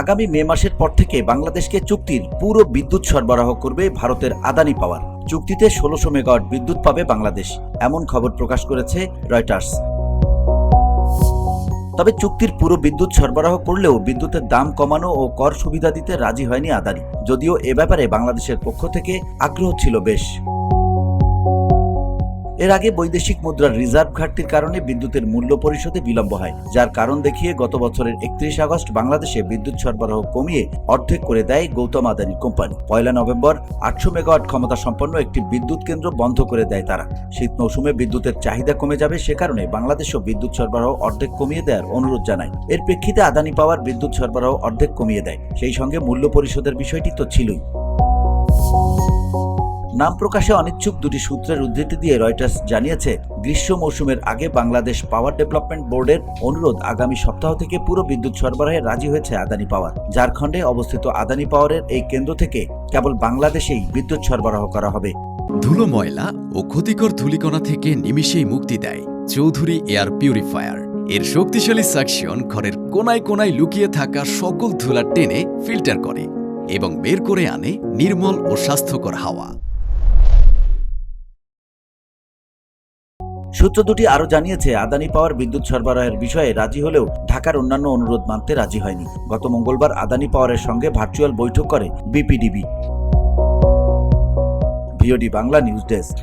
আগামী মে মাসের পর থেকে বাংলাদেশকে চুক্তির পুরো বিদ্যুৎ সরবরাহ করবে ভারতের আদানি পাওয়ার। চুক্তিতে ১৬০০ মেগাওয়াট বিদ্যুৎ পাবে বাংলাদেশ, এমন খবর প্রকাশ করেছে রয়টার্স। তবে চুক্তির পুরো বিদ্যুৎ সরবরাহ করলেও বিদ্যুতের দাম কমানো ও কর সুবিধা দিতে রাজি হয়নি আদানি, যদিও এ ব্যাপারে বাংলাদেশের পক্ষ থেকে আগ্রহ ছিল বেশ। এর আগে বৈদেশিক মুদ্রার রিজার্ভ ঘাটতির কারণে বিদ্যুতের মূল্য পরিশোধে বিলম্ব হয়, যার কারণ দেখিয়ে গত বছরের ৩১ আগস্ট বাংলাদেশে বিদ্যুৎ সরবরাহ কমিয়ে অর্ধেক করে দেয় Gautam Adani company. ১ November ৮০০ megawatt ক্ষমতা সম্পন্ন একটি বিদ্যুৎ কেন্দ্র বন্ধ করে দেয় তারা। শীত মৌসুমে বিদ্যুতের চাহিদা কমে যাবে, সে কারণে বাংলাদেশও বিদ্যুৎ সরবরাহ অর্ধেক কমিয়ে দেওয়ার অনুরোধ জানায়। এর প্রেক্ষিতে আদানি পাওয়ার বিদ্যুৎ সরবরাহ অর্ধেক কমিয়ে দেয়। সেই সঙ্গে মূল্য পরিশোধের বিষয়টি তো ছিলই। নাম প্রকাশে অনিচ্ছুক দুটি সূত্রের উদ্ধৃতি দিয়ে রয়টার্স জানিয়েছে, গ্রীষ্ম মৌসুমের আগে বাংলাদেশ পাওয়ার ডেভেলপমেন্ট বোর্ডের অনুরোধ আগামী সপ্তাহ থেকে পুরো বিদ্যুৎ সরবরাহে রাজি হয়েছে আদানি পাওয়ার। ঝাড়খণ্ডে অবস্থিত আদানি পাওয়ারের এই কেন্দ্র থেকে কেবল বাংলাদেশেই বিদ্যুৎ সরবরাহ করা হবে। ধুলো, ময়লা ও ক্ষতিকর ধূলিকণা থেকে নিমিষেই মুক্তি দেয় চৌধুরী এয়ার পিউরিফায়ার। এর শক্তিশালী সাকশন ঘরের কোনায় কোনায় লুকিয়ে থাকা সকল ধুলা টেনে ফিল্টার করে এবং বের করে আনে নির্মল ও স্বাস্থ্যকর হাওয়া। সূত্র দুটি আরও জানিয়েছে, আদানি পাওয়ার বিদ্যুৎ সরবরাহের বিষয়ে রাজি হলেও ঢাকার অন্যান্য অনুরোধ মানতে রাজি হয়নি। গত মঙ্গলবার আদানি পাওয়ারের সঙ্গে ভার্চুয়াল বৈঠক করে BPDB. VOD Bangla news desk.